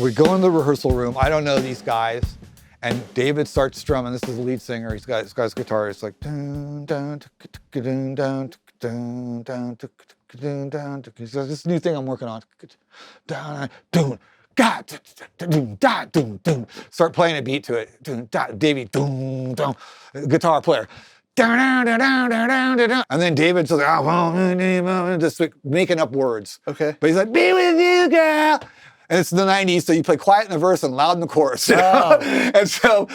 we go in the rehearsal room. I don't know these guys. And David starts strumming. This is the lead singer. He's got his guitar. It's like dun dun dun dun dun dun dun dun. This new thing I'm working on. Dun dun God dun dun dun. Start playing a beat to it. Dun dun. Davey dun dun. Guitar player. Dun dun dun dun dun dun. And then David's like just like making up words. Okay. But he's like, "Be with you, girl." And it's the 90s, so you play quiet in the verse and loud in the chorus. Oh. And so,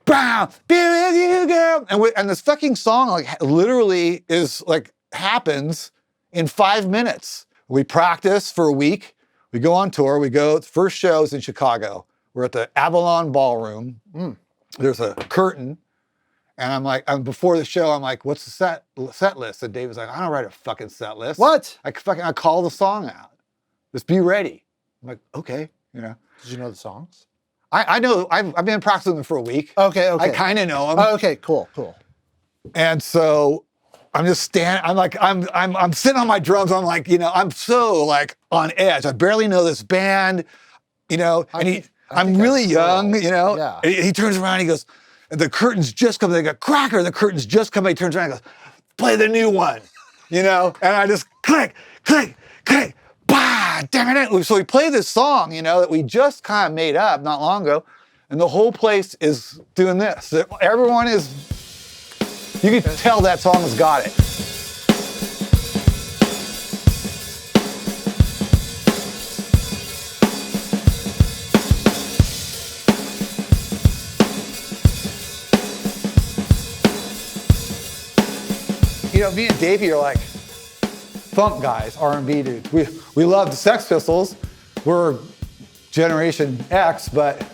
bam, be with you, girl. And this fucking song, like, literally is like, happens in 5 minutes. We practice for a week. We go on tour. We go, first show's in Chicago. We're at the Avalon Ballroom. There's a curtain. And I'm like, before the show, I'm like, what's the set list? And Dave was like, I don't write a fucking set list. What? I call the song out. Just be ready. I'm like, okay, you know. Did you know the songs? I know, I've been practicing them for a week. Okay. I kind of know them. Oh, okay, cool. And so I'm just standing, I'm sitting on my drums. I'm like, you know, I'm so like on edge. I barely know this band, you know, I'm really young, you know. Yeah. And he turns around, he goes, the curtain's just coming. They go, cracker, the curtain's just coming. He turns around and goes, play the new one, you know? And I just click, click, click. Bah, damn it. So we play this song, you know, that we just kind of made up not long ago, and the whole place is doing this. Everyone is, you can tell that song has got it. You know, me and Davey are like funk guys, R&B dudes. We love the Sex Pistols. We're Generation X, but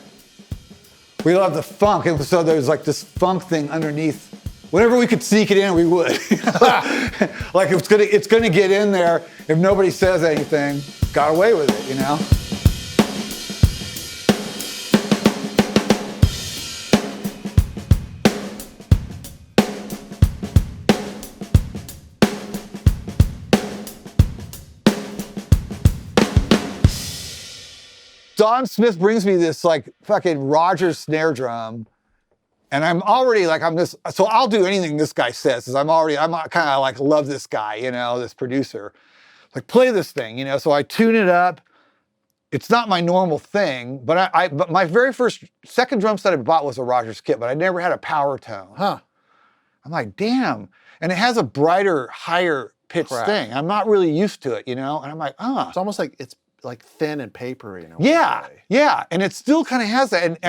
we love the funk. And so there's like this funk thing underneath. Whenever we could sneak it in, we would. Like it's gonna get in there if nobody says anything. Got away with it, you know? Don Smith brings me this like fucking Rogers snare drum, and I'm already like, so I'll do anything this guy says, because I'm kind of like love this guy, you know, this producer. Like, play this thing, you know, so I tune it up. It's not my normal thing, but but my very second drum set I bought was a Rogers kit, but I never had a Powertone. Huh. I'm like, damn. And it has a brighter, higher pitched thing. I'm not really used to it, you know? And I'm like, It's almost like it's like thin and papery in a way. Yeah, and it still kind of has that.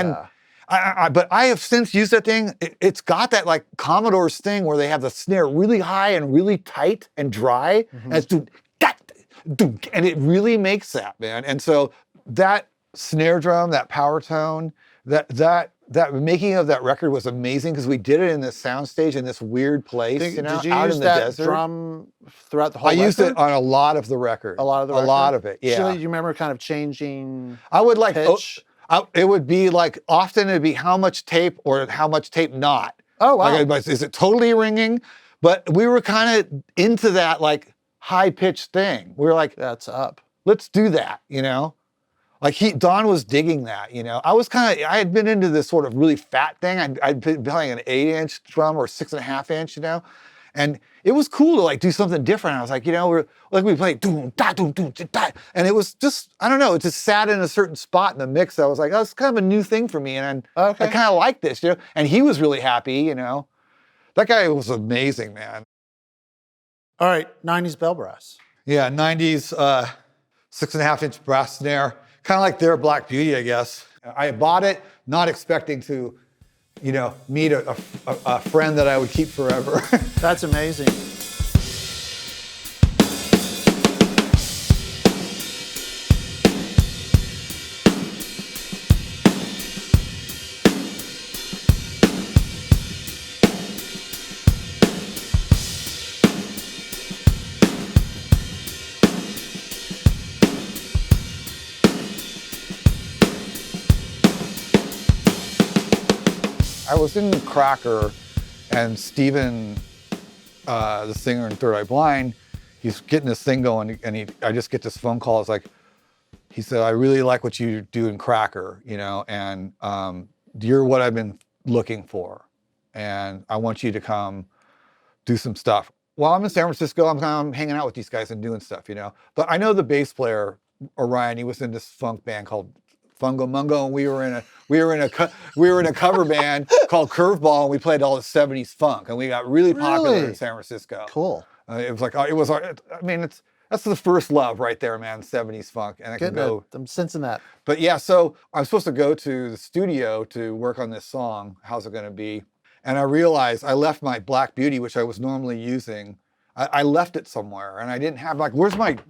But I have since used that thing. It's got that like Commodore's thing where they have the snare really high and really tight and dry, and it's and it really makes that, man. And so that snare drum, that Powertone, that making of that record was amazing, because we did it in this soundstage in this weird place, Did you out use in the that desert. Drum throughout the whole record? I used it on a lot of the record. A lot of the record? A lot of it, yeah. So you remember kind of changing I would like, pitch? it would be like, often it'd be how much tape or how much tape not. Oh, wow. Like, is it totally ringing? But we were kind of into that like high-pitched thing. We were like, that's up. Let's do that, you know? Like Don was digging that, you know? I had been into this sort of really fat thing. I'd been playing an 8-inch drum or 6.5-inch, you know? And it was cool to like do something different. I was like, you know, we played doom, da, doom, doom, da. And it was just, I don't know, it just sat in a certain spot in the mix. I was like, oh, it's kind of a new thing for me. And I kind of like this, you know? And he was really happy, you know? That guy was amazing, man. All right, 90s bell brass. Yeah, 90s 6.5-inch brass snare. Kind of like their Black Beauty, I guess. I bought it not expecting to, you know, meet a friend that I would keep forever. That's amazing. I was in Cracker, and Steven, the singer in Third Eye Blind, he's getting this thing going, and I just get this phone call. It's like, he said, I really like what you do in Cracker, you know, and you're what I've been looking for. And I want you to come do some stuff. While I'm in San Francisco, I'm hanging out with these guys and doing stuff, you know. But I know the bass player, Orion, he was in this funk band called Fungo Mungo, and we were in a cover band called Curveball, and we played all the 70s funk, and we got really popular in San Francisco. Cool. It was like, that's the first love right there, man, 70s funk. And I can go. I'm sensing that. But yeah, so I'm supposed to go to the studio to work on this song. How's it going to be? And I realized I left my Black Beauty, which I was normally using. I left it somewhere, and I didn't have, like, I'm like,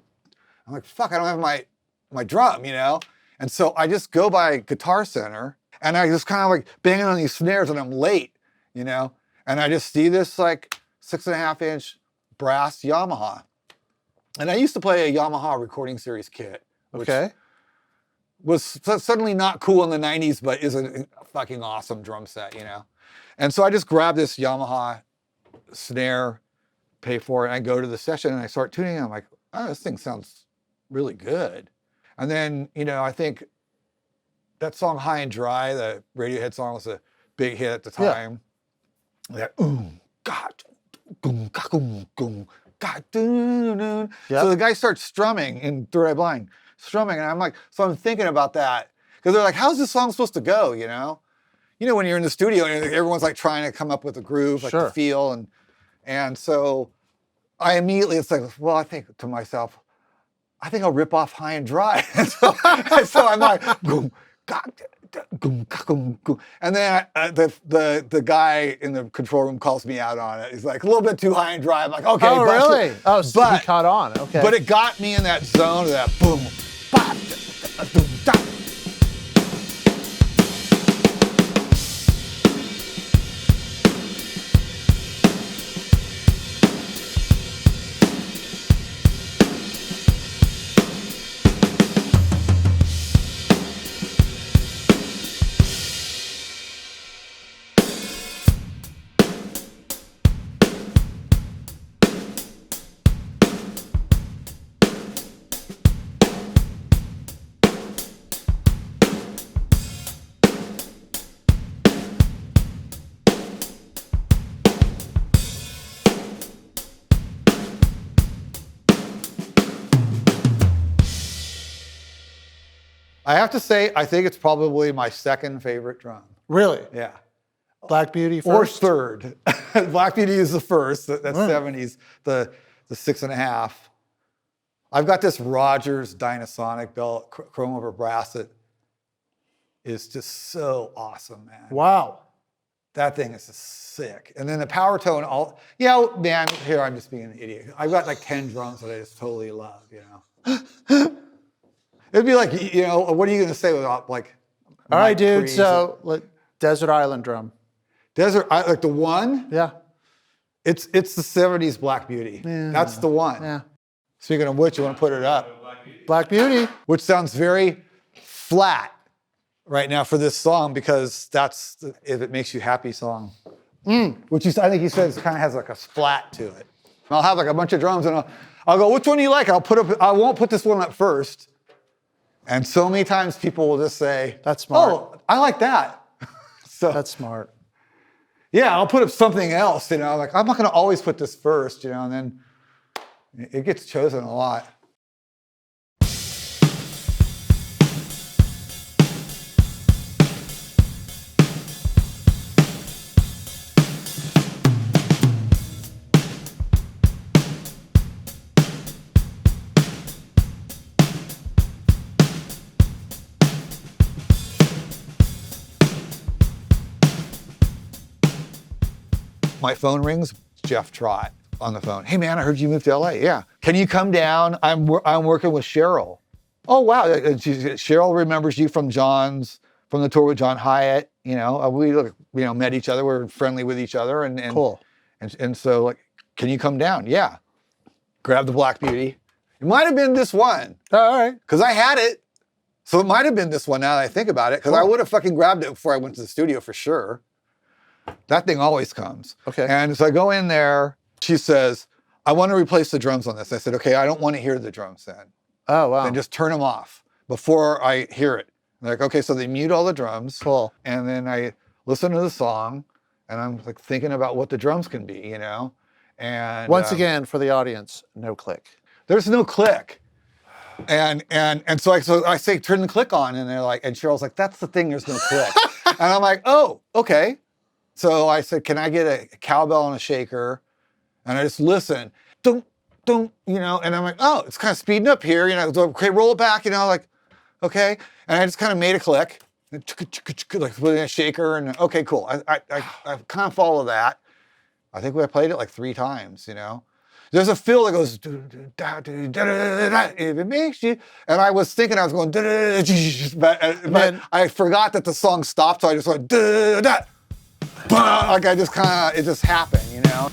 fuck, I don't have my drum, you know? And so I just go by Guitar Center, and I just kind of like banging on these snares, and I'm late, you know? And I just see this like 6.5-inch brass Yamaha. And I used to play a Yamaha recording series kit, which was suddenly not cool in the 90s, but is a fucking awesome drum set, you know? And so I just grab this Yamaha snare, pay for it, and I go to the session and I start tuning it. I'm like, oh, this thing sounds really good. And then, you know, I think that song High and Dry, the Radiohead song, was a big hit at the time. Yeah. That, God, boom, boom, boom, God, doo. So the guy starts strumming in Third Eye Blind, strumming, and I'm like, so I'm thinking about that. Because they're like, how's this song supposed to go, you know? You know, when you're in the studio and everyone's like trying to come up with a groove, like the feel, and so I immediately, it's like, well, I think to myself, I think I'll rip off High and Dry. and so I'm like, boom, God, boom, boom, boom. And then the guy in the control room calls me out on it. He's like, a little bit too high and dry. I'm like, okay. Oh, really? Oh, so he caught on. Okay. But it got me in that zone of that boom, bop, boom, da. I have to say, I think it's probably my second favorite drum. Really? Yeah. Black Beauty first? Or third. Black Beauty is the first. That's 70s, the 6.5. I've got this Rogers Dynasonic belt, chrome over brass, that is just so awesome, man. Wow. That thing is just sick. And then the Powertone, man, here I'm just being an idiot. I've got like 10 drums that I just totally love, you know? It'd be like, you know, what are you going to say without like... All right, dude, so Desert Island drum. Like the one? Yeah. It's the 70s Black Beauty. Yeah. That's the one. Yeah. Speaking of which, you want to put it up. Black Beauty. Which sounds very flat right now for this song, because that's the If It Makes You Happy song. Which I think he says kind of has like a splat to it. And I'll have like a bunch of drums and I'll go, which one do you like? I won't put this one up first. And so many times people will just say, that's smart. Oh, I like that. So that's smart. Yeah, I'll put up something else, you know, like I'm not going to always put this first, you know, and then it gets chosen a lot. My phone rings, Jeff Trott on the phone. Hey man, I heard you moved to LA. Yeah. Can you come down? I'm working with Sheryl. Oh wow. Sheryl remembers you from the tour with John Hyatt. You know, we met each other. We're friendly with each other, and cool. And so like, can you come down? Yeah. Grab the Black Beauty. It might have been this one. All right. Because I had it. So it might have been this one now that I think about it. Because I would have fucking grabbed it before I went to the studio for sure. That thing always comes. Okay. And so I go in there, she says, I want to replace the drums on this. I said, okay, I don't want to hear the drums then. Oh, wow. Then just turn them off. before I hear it. Like, okay, so they mute all the drums. Cool. And then I listen to the song, and I'm like thinking about what the drums can be, you know? And Once again, for the audience, no click. there's no click. And so I say, turn the click on, and they're like, and Cheryl's like, that's the thing, there's no click. And I'm like, oh, okay. So I said, can I get a cowbell and a shaker? And I just listen, don't, you know, and I'm like, oh, it's kind of speeding up here, you know, so, okay, roll it back, you know, like, okay. And I just kind of made a click, like put in a shaker, and okay, cool. I kind of follow that. I think we played it like 3 times, you know. There's a fill that goes, if it makes you, and I was thinking I was going, but I forgot that the song stopped, so I just went, like I just kind of, it just happened, you know.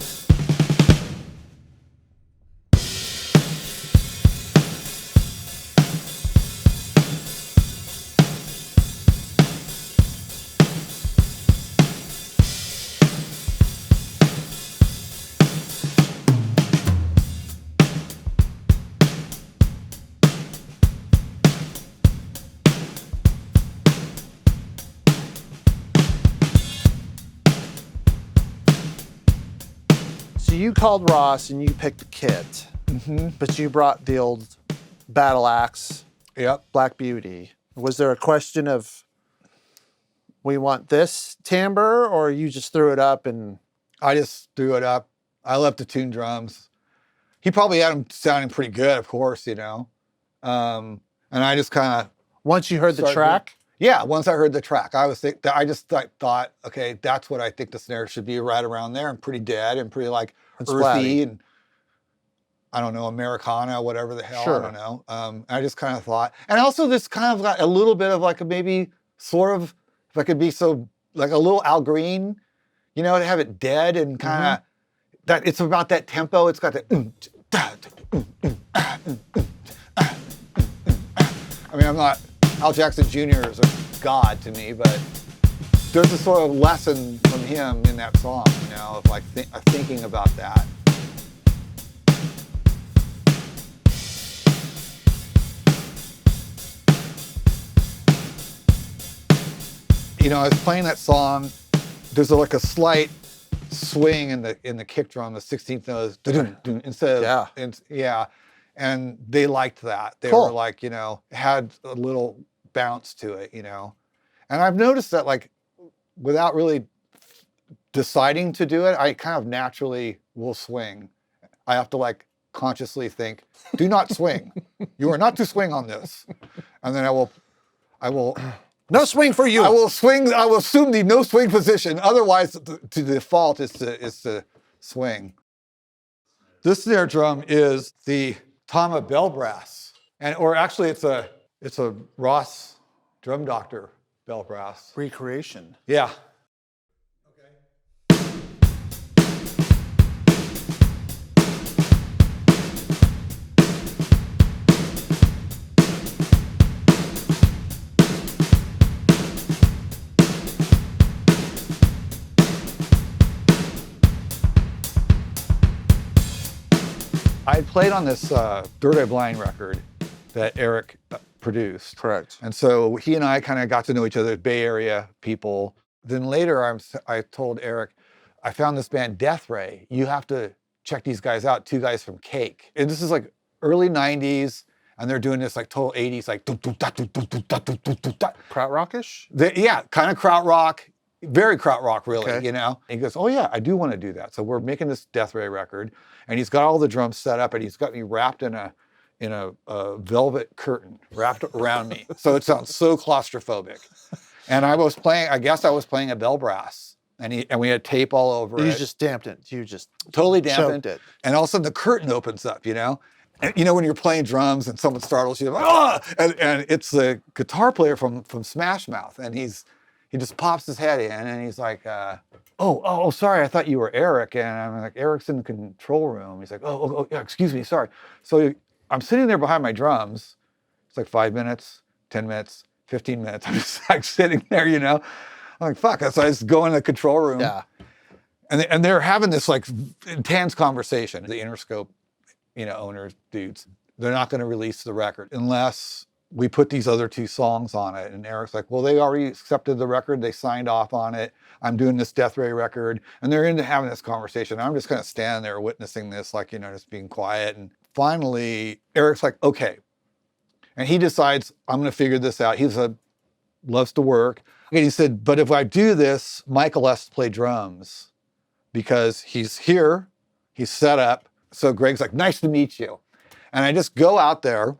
So you called Ross and you picked a kit, but you brought the old battle axe, Yep. Black Beauty. Was there a question of, we want this timbre, or you just threw it up and? I just threw it up. I left the tuned drums. He probably had them sounding pretty good, of course, you know. And I just kind of. Once you heard the track? Yeah, once I heard the track, I just thought, okay, that's what I think the snare should be, right around there, and pretty dead and pretty like earthy and I don't know, Americana, whatever the hell, I don't know. I just kind of thought, and also this kind of got a little bit of like a maybe sort of, if I could be so like a little Al Green, you know, to have it dead and kind of that it's about that tempo. It's got that. I mean, I'm not. Al Jackson Jr. is a god to me, but there's a sort of lesson from him in that song, you know, of like thinking about that. You know, I was playing that song. There's like a slight swing in the kick drum, the 16th note, instead of and they liked that. They were like, you know, had a little bounce to it, you know. And I've noticed that, like, without really deciding to do it, I kind of naturally will swing. I have to like consciously think, do not swing. You are not to swing on this. And then I will no swing for you. I will swing. I will assume the no swing position. Otherwise, to default is to swing. This snare drum is the Tama bell brass, or actually it's a Ross Drum Doctor bell brass recreation. Yeah. I played on this Third Eye Blind record that Eric produced. Correct. And so he and I kind of got to know each other, Bay Area people. Then later I told Eric, I found this band Death Ray. You have to check these guys out, 2 guys from Cake. And this is like early 90s, and they're doing this like total 80s, like krautrockish? Yeah, kind of krautrock, very krautrock really, you know? And he goes, oh yeah, I do want to do that. So we're making this Death Ray record, and he's got all the drums set up, and he's got me wrapped in a velvet curtain wrapped around me. So it sounds so claustrophobic. And I guess I was playing a bell brass, and we had tape all over it. You just damped it. You just totally dampened it. And all of a sudden the curtain opens up, you know? And you know when you're playing drums and someone startles you, like, ah! And it's the guitar player from Smash Mouth, and he just pops his head in, and he's like, oh, sorry, I thought you were Eric. And I'm like, Eric's in the control room. He's like, oh, yeah, excuse me, sorry. So I'm sitting there behind my drums. It's like 5 minutes, 10 minutes, 15 minutes. I'm just like sitting there, you know? I'm like, fuck. So I just go in the control room. Yeah. And they're having this like intense conversation. The Interscope, you know, owners, dudes, they're not going to release the record unless we put these other 2 songs on it. And Eric's like, well, they already accepted the record. They signed off on it. I'm doing this Death Ray record. And they're into having this conversation. I'm just kind of standing there witnessing this, like, just being quiet. And finally, Eric's like, okay. And he decides, I'm going to figure this out. Loves to work. And he said, but if I do this, Michael has to play drums because he's here, he's set up. So Greg's like, nice to meet you. And I just go out there.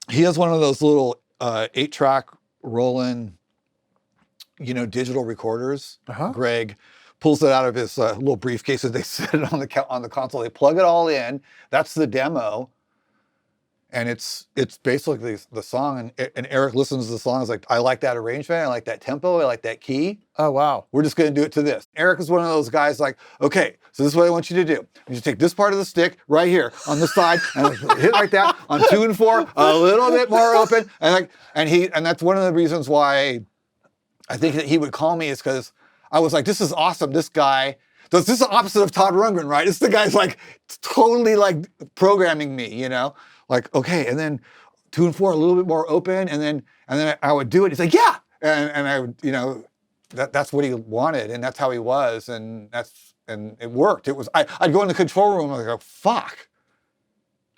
He has one of those little 8-track Roland, digital recorders. Greg pulls it out of his little briefcase as they set it on the console. They plug it all in. That's the demo. And it's basically the song. And Eric listens to the song. Is like, I like that arrangement. I like that tempo. I like that key. Oh, wow. We're just going to do it to this. Eric is one of those guys like, okay, so this is what I want you to do. You take this part of the stick right here on the side and hit like that on 2 and 4, a little bit more open. And that's one of the reasons why I think that he would call me is because I was like, this is awesome. This guy, this is the opposite of Todd Rundgren, right? It's the guy's like totally like programming me, Like, okay, and then 2 and 4 a little bit more open, and then I would do it. He's like, yeah, and I would, that's what he wanted, and that's how he was, and it worked. I'd go in the control room and I'd go, fuck,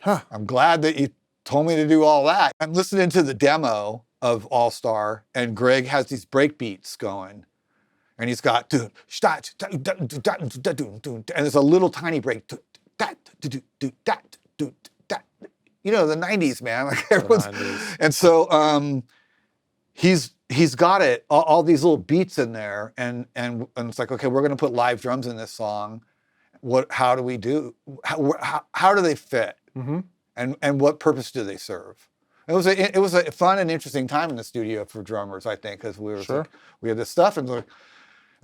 I'm glad that you told me to do all that. I'm listening to the demo of All Star, and Greg has these break beats going, and he's got and there's a little tiny break, the 90s, man. Like everyone's, 90s. And so he's got it, all these little beats in there, and it's like, okay, we're gonna put live drums in this song. How do we do? How do they fit? Mm-hmm. And what purpose do they serve? It was a fun and interesting time in the studio for drummers, I think, because we had this stuff, and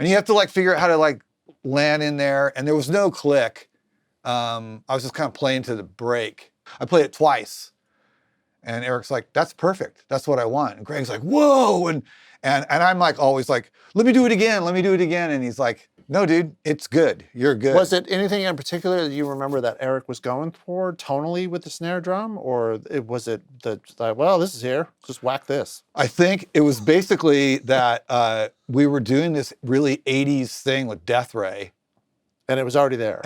you have to like figure out how to like land in there, and there was no click. I was just kind of playing to the break. I played it twice, and Eric's like, that's perfect. That's what I want. And Greg's like, whoa. And I'm like, always like, let me do it again. And he's like, no, dude, it's good. You're good. Was it anything in particular that you remember that Eric was going for tonally with the snare drum? Or was it well, this is here, just whack this? I think it was basically that we were doing this really 80s thing with Death Ray. And it was already there.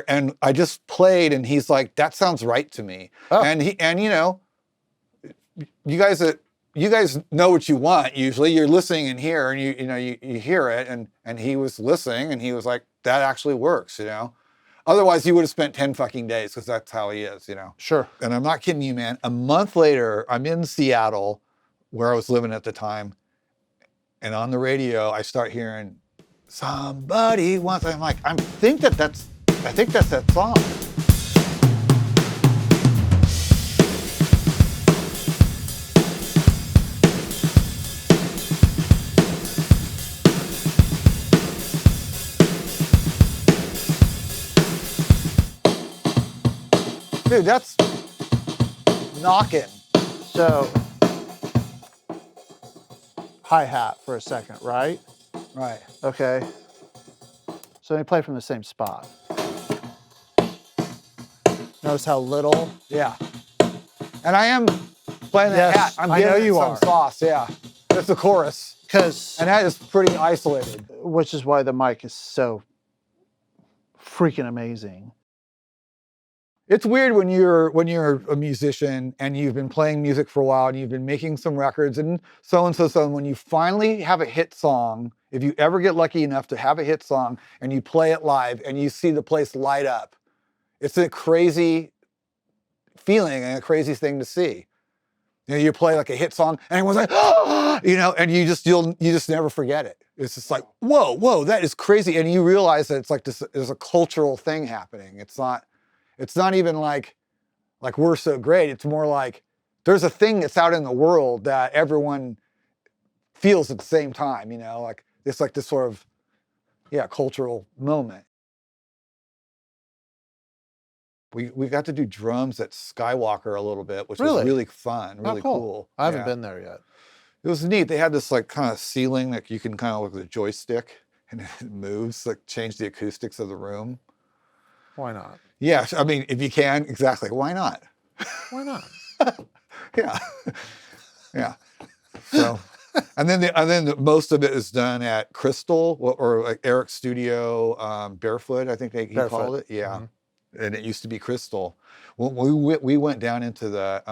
And I just played, and he's like, that sounds right to me. Oh. And you guys know what you want usually. You're listening in here, and you hear it, and he was listening, and he was like, that actually works, Otherwise, you would have spent 10 fucking days, because that's how he is, Sure. And I'm not kidding you, man. A month later, I'm in Seattle, where I was living at the time, and on the radio, I start hearing, somebody wants, I'm like, I think that's that song. Dude, that's knocking. So, hi-hat for a second, right? Right. Okay. So they play from the same spot. Notice how little? Yeah. And I am playing the hat. I know you some are. sauce, yeah. That's the chorus. And that is pretty isolated. Which is why the mic is so freaking amazing. It's weird when you're a musician and you've been playing music for a while and you've been making some records and so, when you finally have a hit song, if you ever get lucky enough to have a hit song and you play it live and you see the place light up, it's a crazy feeling and a crazy thing to see. You play like a hit song and everyone's like, oh, and you just never forget it. It's just like, whoa, that is crazy. And you realize that it's like there's a cultural thing happening. It's not even like we're so great. It's more like there's a thing that's out in the world that everyone feels at the same time, like it's like this sort of, cultural moment. We got to do drums at Skywalker a little bit, which was really fun, really cool. I haven't been there yet. It was neat. They had this like kind of ceiling that you can kind of look at the joystick and it moves, like change the acoustics of the room. Why not? Yeah, I mean, if you can, exactly. Why not? Why not? Yeah. Yeah. So, and then most of it is done at Crystal or like Eric's studio, Barefoot, I think he Barefoot. called it. Yeah. Mhm. And it used to be Crystal. When we went down into the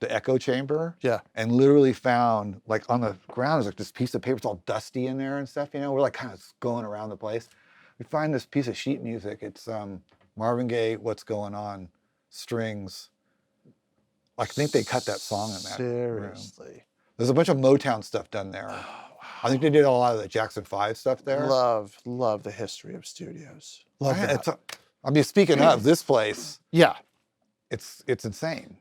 echo chamber Yeah. and literally found like on the ground, there's like this piece of paper, it's all dusty in there and stuff, you know, we're like kind of going around the place. We find this piece of sheet music. It's Marvin Gaye, What's Going On, strings. I think they cut that song in that room. Seriously. There's a bunch of Motown stuff done there. I think they did a lot of the Jackson 5 stuff there. Love the history of studios. Love that. I mean, speaking of this place, Yeah. it's insane.